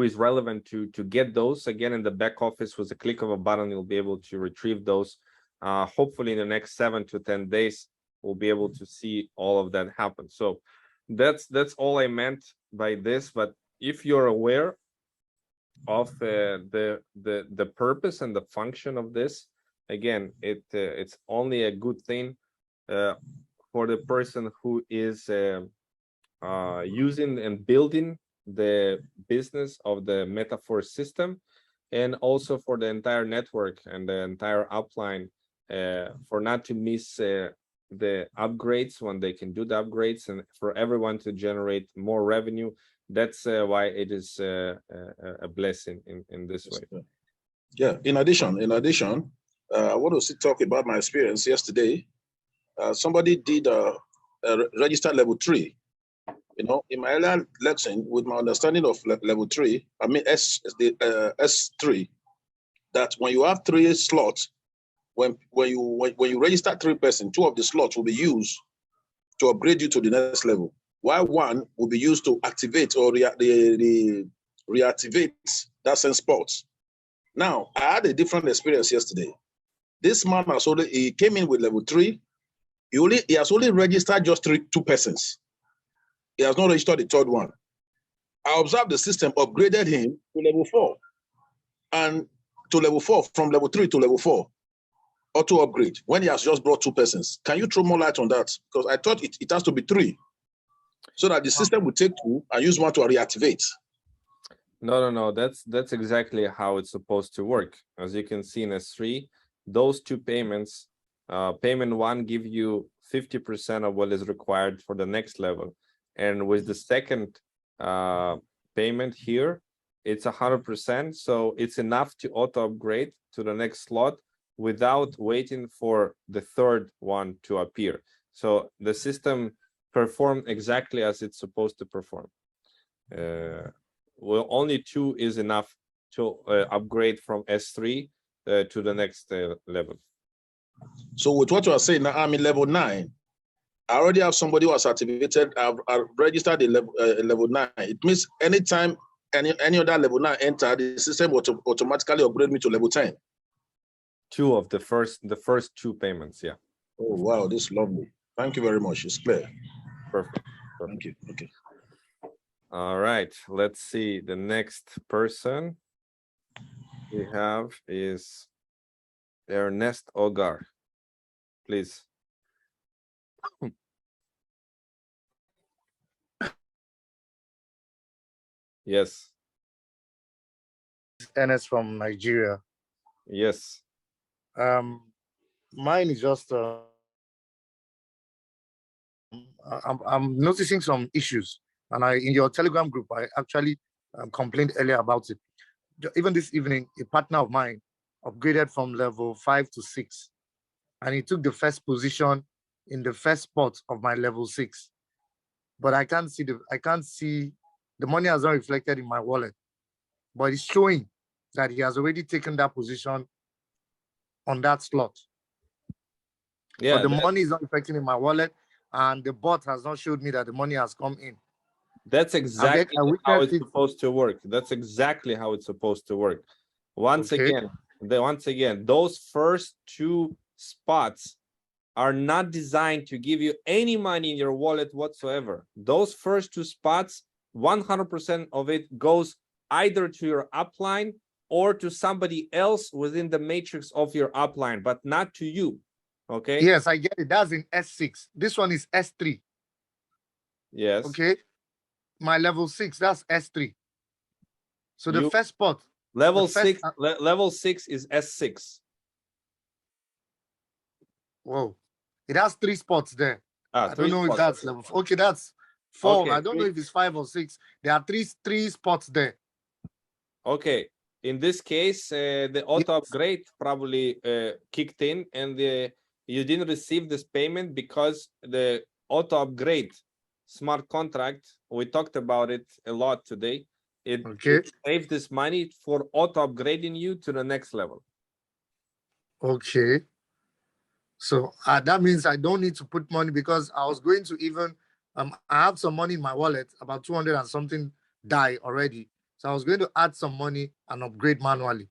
is relevant to get those again in the back office with a click of a button, you'll be able to retrieve those. Hopefully in the next 7 to 10 days we'll be able to see all of that happen. So that's all I meant by this. But if you're aware of the purpose and the function of this, again, it's only a good thing for the person who is using and building the business of the metaverse system, and also for the entire network and the entire upline, for not to miss the upgrades when they can do the upgrades, and for everyone to generate more revenue. That's why it is a blessing in this way. Yeah. In addition, I want to talk about my experience yesterday. Somebody did register level 3. You know, in my earlier lesson, with my understanding of level 3, I mean S3, that when you have 3 slots, when you register 3 persons, 2 of the slots will be used to upgrade you to the next level, while 1 will be used to activate or reactivate that same spot. Now, I had a different experience yesterday. This man he came in with level 3. He has only registered just 2 persons. He has not registered the 3rd one. I observed the system upgraded him to level 4, and to level 4, from level 3 to level 4, auto upgrade, when he has just brought 2 persons. Can you throw more light on that? Because I thought it has to be 3, so that the system will take 2 and use 1 to reactivate. No. That's exactly how it's supposed to work. As you can see in S3, those 2 payments, payment 1 give you 50% of what is required for the next level. And with the second payment here, it's 100%. So it's enough to auto upgrade to the next slot without waiting for the 3rd one to appear. So the system performed exactly as it's supposed to perform. Well, only 2 is enough to upgrade from S3 to the next level. So with what you are saying now, I'm in level 9. I already have somebody who has activated. I've registered a level 9. It means anytime any other level 9 enter, the system will automatically upgrade me to level 10. 2 of the first 2 payments, yeah. Oh wow, this is lovely. Thank you very much. It's clear. Perfect. Thank you. Okay. All right. Let's see. The next person we have is Ernest Ogar. Please. Yes. Ernest from Nigeria. Yes. Mine is just I'm noticing some issues, and in your Telegram group, I actually complained earlier about it. Even this evening, a partner of mine upgraded from level 5 to 6, and he took the first position in the first spot of my level 6. But I can't see the money has not reflected in my wallet, but it's showing that he has already taken that position on that slot. Yeah, but the money is not reflecting in my wallet, and the bot has not showed me that the money has come in. that's exactly I how witnessed it's it. supposed to work. That's exactly how it's supposed to work. Once Okay. again, those first two spots are not designed to give you any money in your wallet whatsoever. Those first two spots, 100% of it goes either to your upline or to somebody else within the matrix of your upline, but not to you. Okay. Yes, I get it. That's in S6. This one is S3. Yes. Okay. My level 6, that's S3. So the You first spot, level the first, 6 level 6 is S6. whoa, it has 3 spots there. I don't Three know if spots. that's level 4. Okay, that's 4. Okay, I don't know if it's 5 or 6. There are three spots there. Okay, in this case, the auto upgrade probably kicked in, and you didn't receive this payment because the auto upgrade smart contract, we talked about it a lot today. It saves this money for auto upgrading you to the next level. Okay. So that means I don't need to put money, because I was going to even, I have some money in my wallet, about 200 and something DAI already. So I was going to add some money and upgrade manually.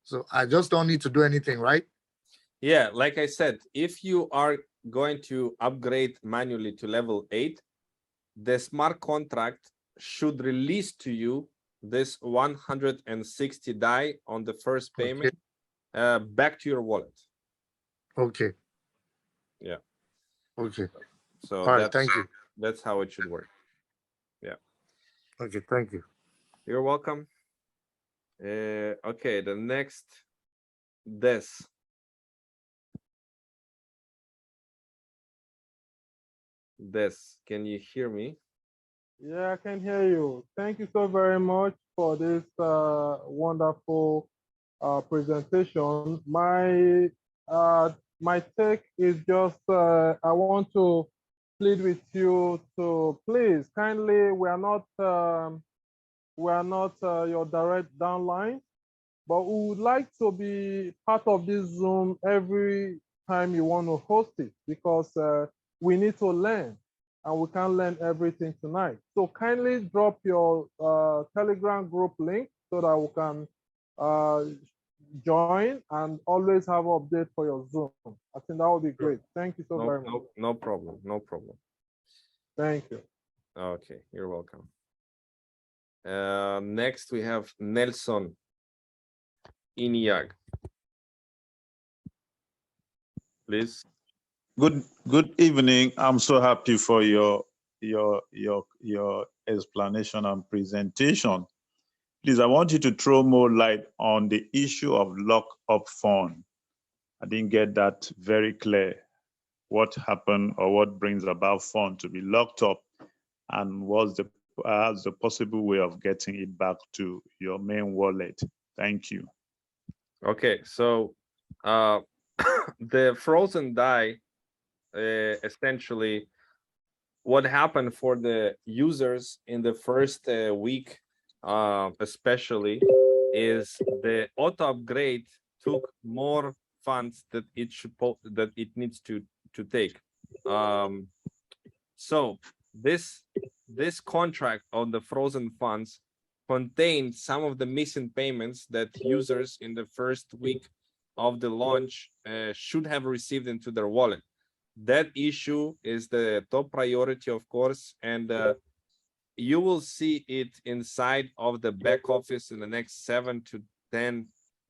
So I just don't need to do anything, right? Yeah, like I said, if you are going to upgrade manually to level 8, the smart contract should release to you this 160 DAI on the first payment back to your wallet. Okay. Yeah. Okay. So all right, thank you. That's how it should work. Yeah. Okay, thank you. You're welcome. Okay, the next, this. Can you hear me? Yeah, I can hear you. Thank you so very much for this wonderful presentation. My take is just I want to plead with you to please kindly, we are not your direct downline, but we would like to be part of this Zoom every time you want to host it, because we need to learn, and we can't learn everything tonight. So kindly drop your Telegram group link so that we can join and always have update for your Zoom. I think that would be great. Thank you so very much. No problem. No problem. Thank you. Okay, you're welcome. Next we have Nelson Inyag. Please. Good evening. I'm so happy for your explanation and presentation. Please, I want you to throw more light on the issue of lock-up fund. I didn't get that very clear. What happened, or what brings about fund to be locked up, and what's the possible way of getting it back to your main wallet? Thank you. Okay, so the frozen DAI, essentially, what happened for the users in the first week, especially, is the auto upgrade took more funds that it needs to take. So this contract on the frozen funds contained some of the missing payments that users in the first week of the launch should have received into their wallet. That issue is the top priority, of course, and you will see it inside of the back office in the next 7 to 10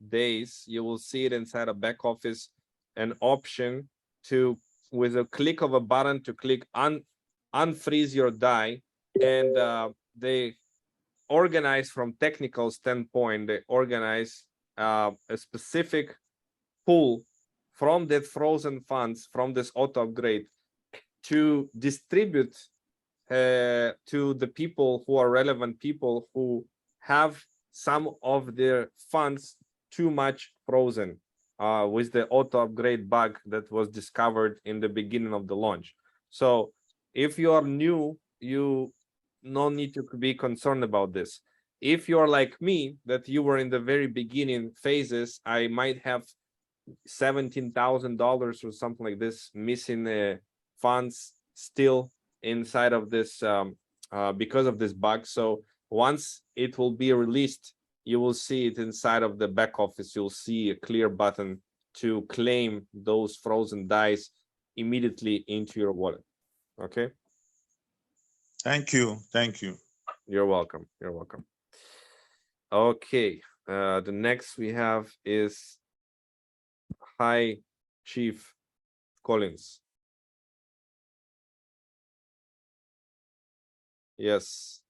days. You will see it inside a back office, an option to, with a click of a button, to click unfreeze your DAI, and they organize from technical standpoint. They organize a specific pool from that frozen funds, from this auto upgrade, to distribute to the people who are relevant, people who have some of their funds too much frozen with the auto upgrade bug that was discovered in the beginning of the launch. So if you are new, you no need to be concerned about this. If you are like me, that you were in the very beginning phases, I might have $17,000 or something like this missing funds still inside of this because of this bug. So once it will be released, you will see it inside of the back office. You'll see a clear button to claim those frozen dice immediately into your wallet. Okay. Thank you. Thank you. You're welcome. You're welcome. Okay. The next we have is Hi, Chief Collins. Yes.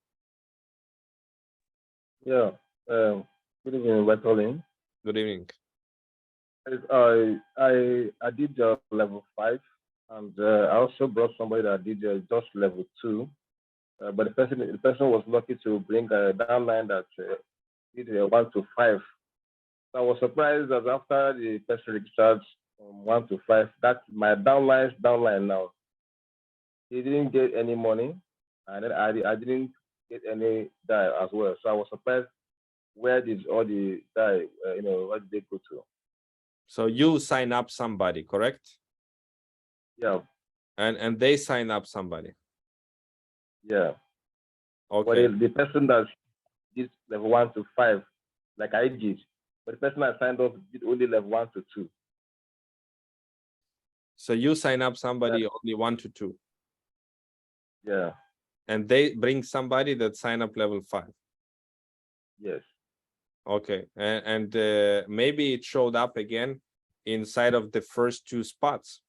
Yeah. Good evening, Wetolin. Good evening. I did level 5, and I also brought somebody that did just level 2. But the person was lucky to bring a downline that did 1 to 5. So I was surprised that after the person registered from 1 to 5, that my downline now. He didn't get any money, and then I didn't get any die as well. So I was surprised. Where did all the die? Where did they go to? So you sign up somebody, correct? Yeah. And they sign up somebody. Yeah. Okay. But the person that did level 1 to 5, like I did, but the person that signed up did only level 1 to 2. So you sign up somebody only 1 to 2. Yeah. And they bring somebody that sign up level 5. Yes. Okay. And maybe it showed up again inside of the first 2 spots.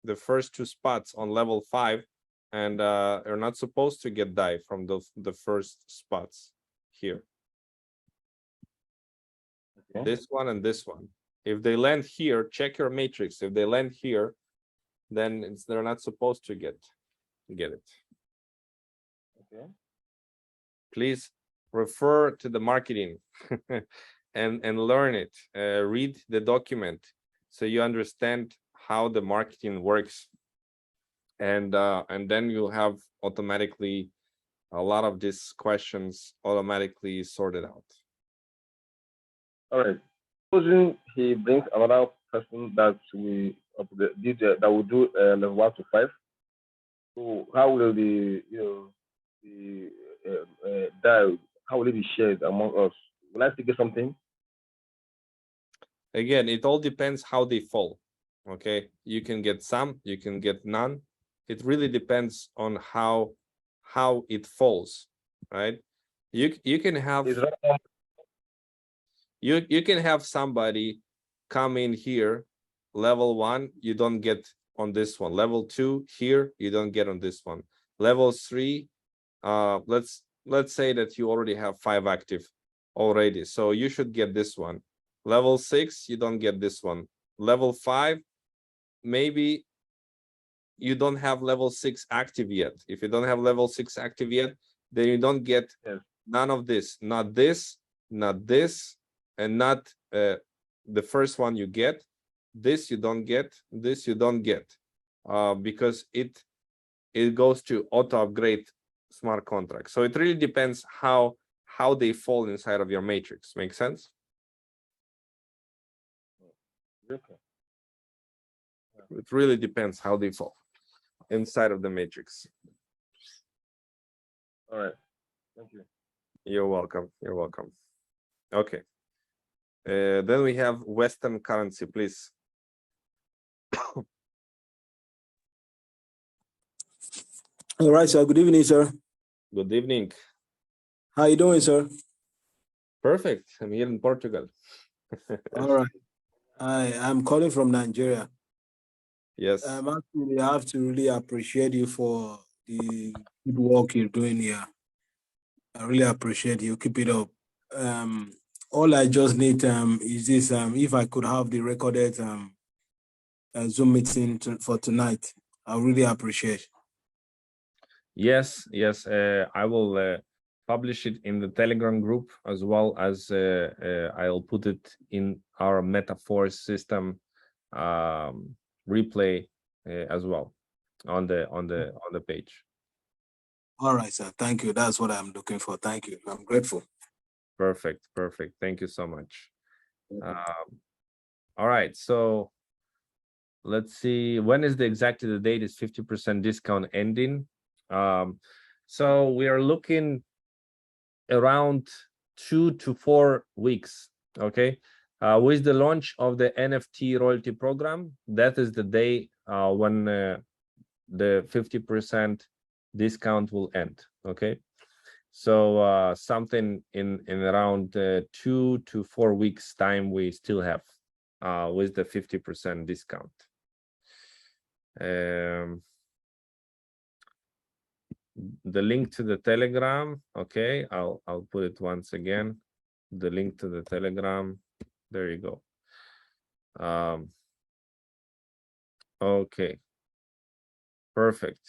The first 2 spots on level 5, and you're not supposed to get die from the first spots here. Okay. This one and this one. If they land here, check your matrix. If they land here, then they're not supposed to get it. Okay. Please refer to the marketing and learn it. Read the document so you understand how the marketing works, and then you'll have automatically a lot of these questions automatically sorted out. All right. Supposing he brings another person that that will do level 1 to 5. So how will the die? How will it be shared among us? Will I still get something? Again, it all depends how they fall. Okay, you can get some, you can get none. It really depends on how it falls, right? You can have you can have somebody come in here, level 1, you don't get on this one. Level 2 here, you don't get on this one. Level 3, let's say that you already have 5 active already, so you should get this one. Level 6, you don't get this one. Level 5, maybe you don't have level 6 active yet. If you don't have level 6 active yet, then you don't get none of this, not this, not this, and not the first one you get. This you don't get, this you don't get, because it goes to auto upgrade smart contract. So it really depends how they fall inside of your matrix. Make sense? Okay. It really depends how they fall inside of the matrix. All right. Thank you. You're welcome. You're welcome. Okay. Then we have Western currency, please. All right, sir. Good evening, sir. Good evening. How you doing, sir? Perfect. I'm here in Portugal. All right. I'm calling from Nigeria. Yes. Actually, I have to really appreciate you for the good work you're doing here. I really appreciate you. Keep it up. All I just need is this. If I could have the recorded Zoom meeting for tonight, I really appreciate. Yes. I will publish it in the Telegram group, as well as I'll put it in our metaverse system replay as well on the page. All right, sir. Thank you. That's what I'm looking for. Thank you. I'm grateful. Perfect. Thank you so much. All right, so let's see, when is exactly the date is 50% discount ending? So we are looking around 2 to 4 weeks, okay? With the launch of the NFT royalty program, that is the day when the 50% discount will end, okay? So something in around 2 to 4 weeks time we still have with the 50% discount. The link to the Telegram, okay, I'll put it once again. The link to the Telegram, there you go. Okay, perfect.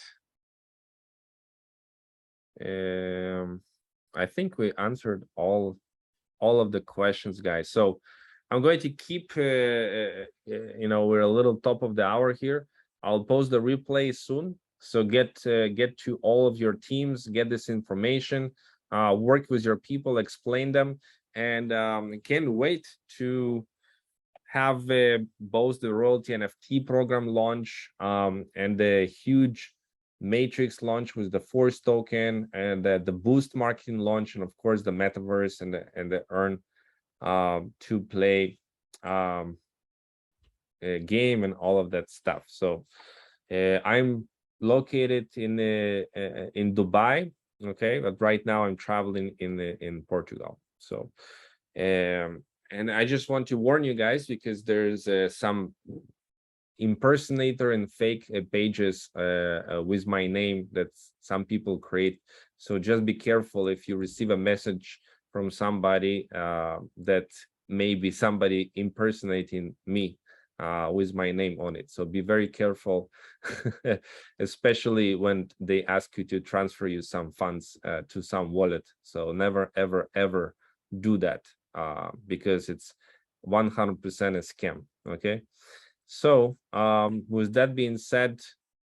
I think we answered all of the questions, guys. So I'm going to keep you know, we're a little top of the hour here. I'll post the replay soon, so get to all of your teams, get this information, work with your people, explain them, and can't wait to have both the royalty NFT program launch and the huge matrix launch with the Force token, and the boost marketing launch, and of course the metaverse and the earn to play a game and all of that stuff. So I'm located in Dubai, okay, but right now I'm traveling in Portugal. So and I just want to warn you guys, because there's some impersonator and fake pages with my name that some people create. So just be careful if you receive a message from somebody that may be somebody impersonating me with my name on it. So be very careful, especially when they ask you to transfer you some funds to some wallet. So never, ever, ever do that because it's 100% a scam. Okay. So with that being said,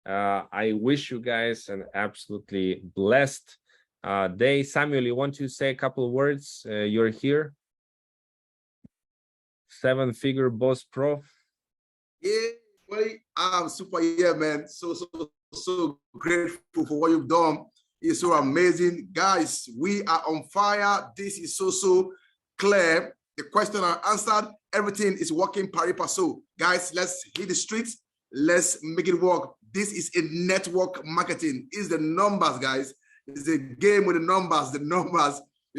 I wish you guys an absolutely blessed day. Samuel, you want to say a couple of words? You're here. 7-figure boss pro. Yeah, buddy, I'm super here, man. So grateful for what you've done. It's so amazing. Guys, we are on fire. This is so clear. The question I answered, everything is working pari passu. Guys, let's hit the streets. Let's make it work. This is a network marketing. It's the numbers, guys. It's a game with the numbers, You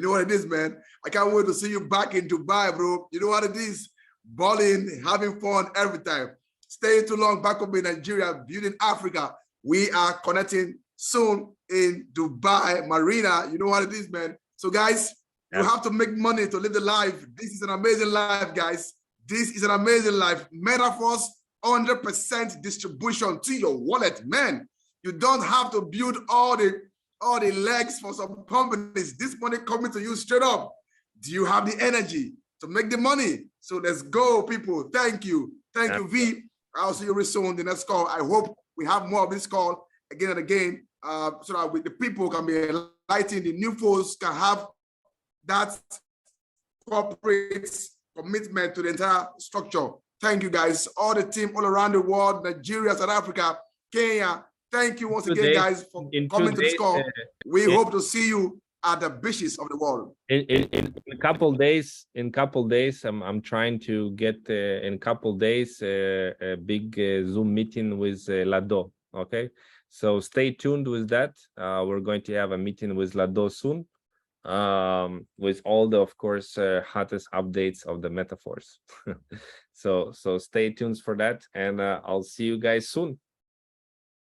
know what it is, man? I can't wait to see you back in Dubai, bro. You know what it is? Balling, having fun every time. Staying too long back up in Nigeria, building Africa. We are connecting soon in Dubai Marina. You know what it is, man. So guys, you have to make money to live the life. This is an amazing life, guys. This is an amazing life. Metaverse, 100% distribution to your wallet, man. You don't have to build all the legs for some companies. This money coming to you straight up. Do you have the energy to make the money? So let's go, people. Thank you. Thank you, V. I'll see you very soon on the next call. I hope we have more of this call again and again, so that the people can be enlightened, the new folks can have that corporate commitment to the entire structure. Thank you, guys. All the team all around the world, Nigeria, South Africa, Kenya. Thank you once again, guys, for coming to this call. We hope to see you at the beaches of the world. In a couple days, I'm trying to get in a couple days a big Zoom meeting with Lado. Okay, so stay tuned with that. We're going to have a meeting with Lado soon, with all the, of course, hottest updates of the metaverse. So stay tuned for that, and I'll see you guys soon.